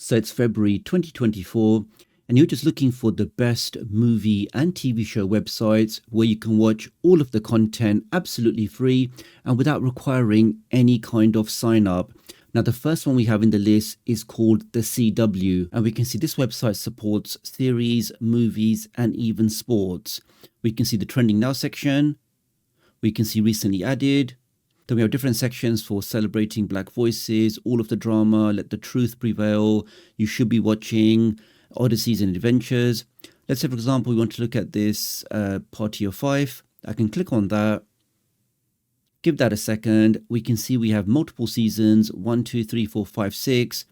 So it's February 2024, and you're just looking for the best movie and TV show websites where you can watch all of the content absolutely free and without requiring any kind of sign up. Now, the first one we have in the list is called the CW, and we can see this website supports series, movies, and even sports. We can see the trending now section. We can see recently added. Then we have different sections for celebrating Black voices, all of the drama, let the truth prevail, you should be watching, odysseys and adventures. Let's say, for example, we want to look at this Party of Five. I can click on that, give that a second. We can see we have multiple seasons, 1, 2, 3, 4, 5, 6.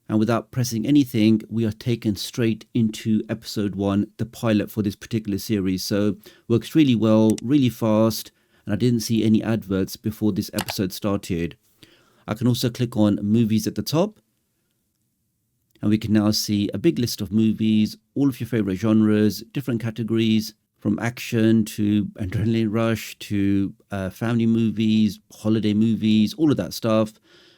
And without pressing anything, we are taken straight into episode 1, the pilot for this particular series. So works really well, really fast. And I didn't see any adverts before this episode started. I can also click on movies at the top. And we can now see a big list of movies, all of your favorite genres, different categories, from action to adrenaline rush to family movies, holiday movies, all of that stuff.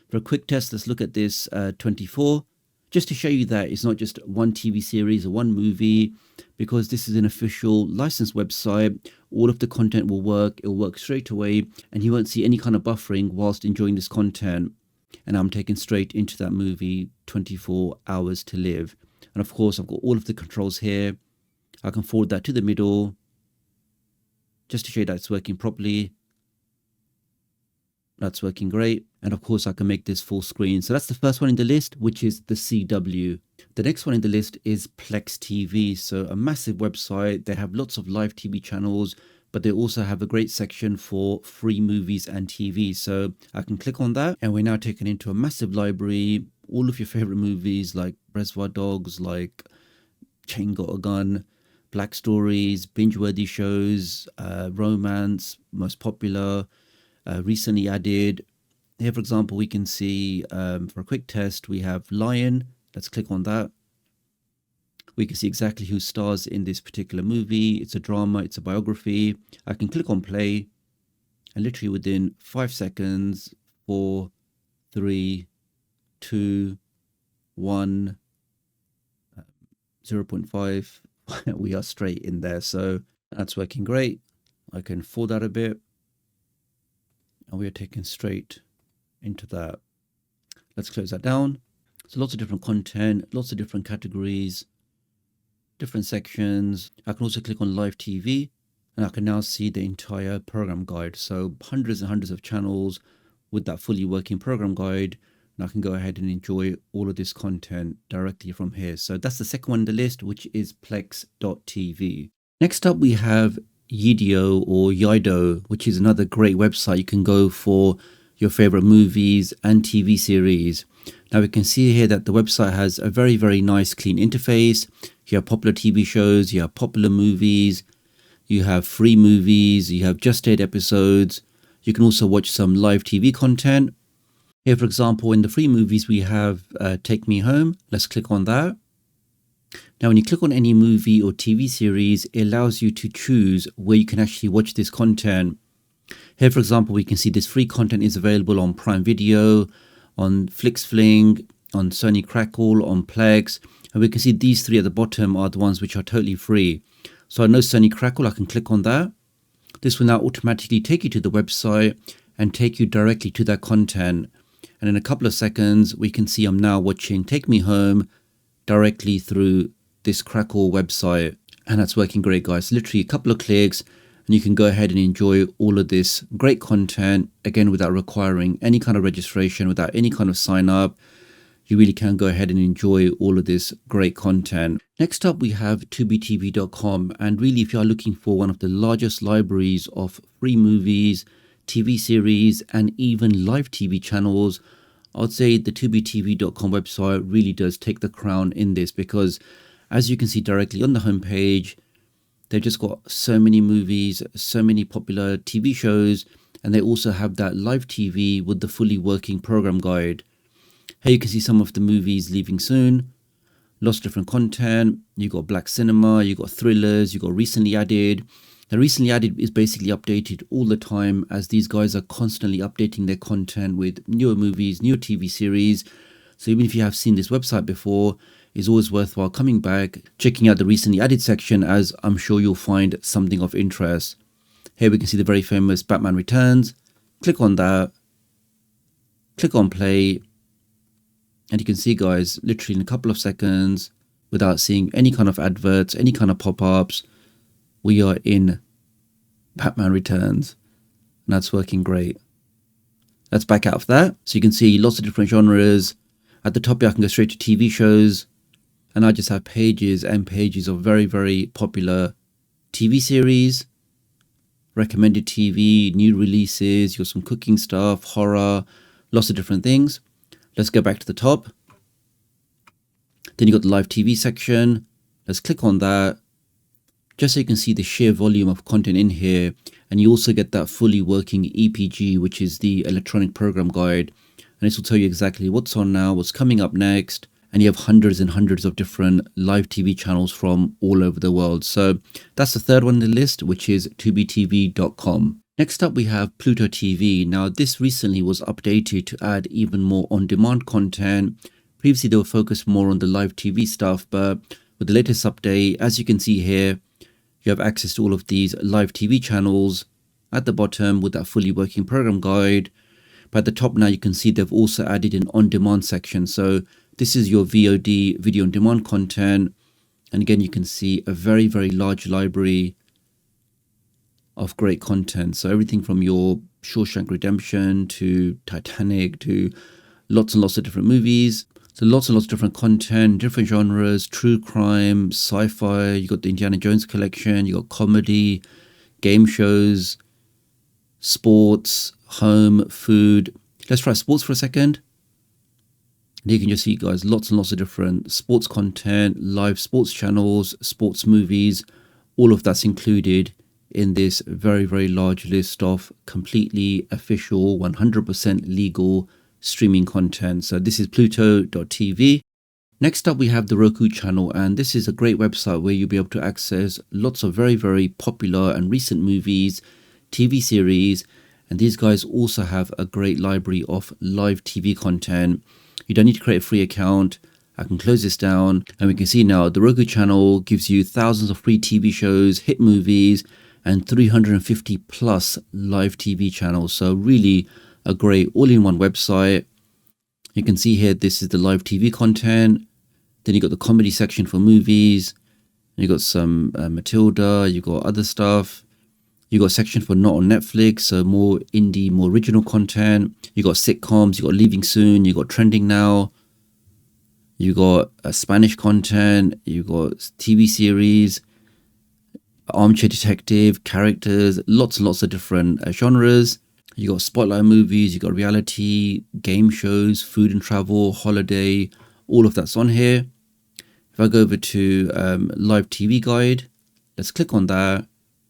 For a quick test, let's look at this 24. Just to show you that it's not just one TV series or one movie, because this is an official licensed website. All of the content will work. It'll work straight away, and you won't see any kind of buffering whilst enjoying this content. And I'm taken straight into that movie, 24 Hours to Live. And of course, I've got all of the controls here. I can forward that to the middle, just to show you that it's working properly. That's working great. And of course, I can make this full screen. So that's the first one in the list, which is the CW. The next one in the list is Plex TV. So a massive website. They have lots of live TV channels, but they also have a great section for free movies and TV. So I can click on that, and we're now taken into a massive library. All of your favorite movies like Reservoir Dogs, like Chain Got a Gun, Black Stories, binge-worthy shows, romance, most popular, recently added. Here, for example, we can see for a quick test, we have Lion. Let's click on that. We can see exactly who stars in this particular movie. It's a drama, it's a biography. I can click on play, and literally within 5 seconds, 4, 3, 2, 1, 0.5, we are straight in there. So that's working great. I can forward that a bit, and we are taken straight into that. Let's close that down. So lots of different content, lots of different categories, different sections. I can also click on live TV, and I can now see the entire program guide. So hundreds and hundreds of channels with that fully working program guide. And I can go ahead and enjoy all of this content directly from here. So that's the second one on the list, which is Plex.tv. Next up, we have Yidio or Yidio, which is another great website. You can go for your favorite movies and TV series. Now we can see here that the website has a very, very nice clean interface. You have popular TV shows, you have popular movies, you have free movies, you have just aired episodes. You can also watch some live TV content. Here, for example, in the free movies, we have Take Me Home. Let's click on that. Now, when you click on any movie or TV series, it allows you to choose where you can actually watch this content. Here, for example, we can see this free content is available on Prime Video, on FlixFling, on Sony Crackle, on Plex. And we can see these three at the bottom are the ones which are totally free. So I know Sony Crackle, I can click on that. This will now automatically take you to the website and take you directly to that content. And in a couple of seconds, we can see I'm now watching Take Me Home directly through this Crackle website. And that's working great, guys. Literally a couple of clicks, and you can go ahead and enjoy all of this great content, again, without requiring any kind of registration, without any kind of sign up. You really can go ahead and enjoy all of this great content. Next up, we have tubtv.com. And really, if you are looking for one of the largest libraries of free movies, TV series, and even live TV channels, I would say the tubtv.com website really does take the crown in this, because as you can see directly on the homepage, they've just got so many movies, so many popular TV shows, and they also have that live TV with the fully working program guide. Here you can see some of the movies leaving soon, lots of different content. You got black cinema, you got thrillers, you got recently added. The recently added is basically updated all the time, as these guys are constantly updating their content with newer movies, newer TV series. So even if you have seen this website before, it's always worthwhile coming back, checking out the recently added section, as I'm sure you'll find something of interest. Here we can see the very famous Batman Returns. Click on that, click on play, and you can see, guys, literally in a couple of seconds, without seeing any kind of adverts, any kind of pop-ups, we are in Batman Returns, and that's working great. Let's back out of that. So you can see lots of different genres. At the top here, I can go straight to TV shows, and I just have pages and pages of very, very popular TV series, recommended TV, new releases. You got some cooking stuff, horror, lots of different things. Let's go back to the top. Then you got the live TV section. Let's click on that, just so you can see the sheer volume of content in here. And you also get that fully working EPG, which is the electronic program guide. And this will tell you exactly what's on now, what's coming up next. And you have hundreds and hundreds of different live TV channels from all over the world. So that's the third one in the list, which is tubtv.com. Next up, we have PlutoTV. Now, this recently was updated to add even more on-demand content. Previously, they were focused more on the live TV stuff, but with the latest update, as you can see here, you have access to all of these live TV channels at the bottom with that fully working program guide. But at the top now, you can see they've also added an on-demand section. So this is your VOD, video on demand content. And again, you can see a very, very large library of great content. So everything from your Shawshank Redemption to Titanic to lots and lots of different movies. So lots and lots of different content, different genres, true crime, sci-fi. You got the Indiana Jones collection, you got comedy, game shows, sports, home, food. Let's try sports for a second. And you can just see, guys, lots and lots of different sports content, live sports channels, sports movies. All of that's included in this very, very large list of completely official, 100% legal streaming content. So this is Pluto.tv. Next up, we have the Roku Channel, and this is a great website where you'll be able to access lots of very, very popular and recent movies, TV series, and these guys also have a great library of live TV content. You don't need to create a free account. I can close this down, and we can see now the Roku Channel gives you thousands of free TV shows, hit movies, and 350 plus live TV channels. So really a great all-in-one website. You can see here, this is the live TV content. Then you got the comedy section for movies. You got some Matilda. You got other stuff. You got a section for not on Netflix, so more indie, more original content. You got sitcoms. You got Leaving Soon. You got Trending Now. You got Spanish content. You got TV series, Armchair Detective, characters, lots and lots of different genres. You got spotlight movies, you got reality, game shows, food and travel, holiday, all of that's on here. If I go over to live TV guide, let's click on that,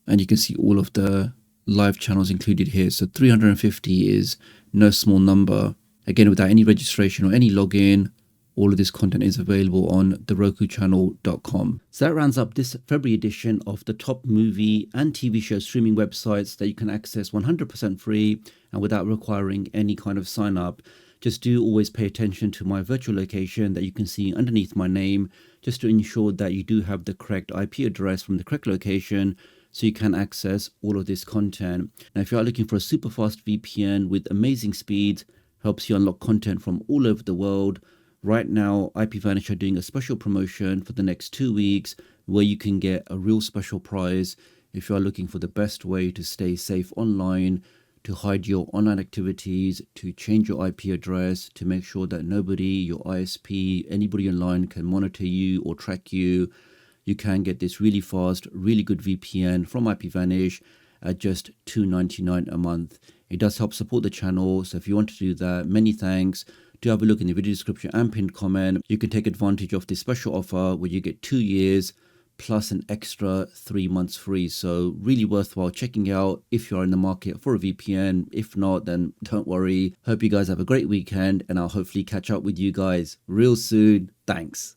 and you can see all of the live channels included here. So 350 is no small number. Again, without any registration or any login, all of this content is available on therokuchannel.com. So that rounds up this February edition of the top movie and TV show streaming websites that you can access 100% free and without requiring any kind of sign up. Just do always pay attention to my virtual location that you can see underneath my name, just to ensure that you do have the correct IP address from the correct location so you can access all of this content. Now, if you are looking for a super fast VPN with amazing speeds, helps you unlock content from all over the world, right now, IPVanish are doing a special promotion for the next 2 weeks where you can get a real special prize if you are looking for the best way to stay safe online, to hide your online activities, to change your IP address, to make sure that nobody, your ISP, anybody online can monitor you or track you. You can get this really fast, really good VPN from IPVanish at just $2.99 a month. It does help support the channel, so if you want to do that, many thanks. Do have a look in the video description and pinned comment. You can take advantage of this special offer where you get 2 years plus an extra 3 months free. So really worthwhile checking out if you are in the market for a VPN. If not, then don't worry. Hope you guys have a great weekend, and I'll hopefully catch up with you guys real soon. Thanks.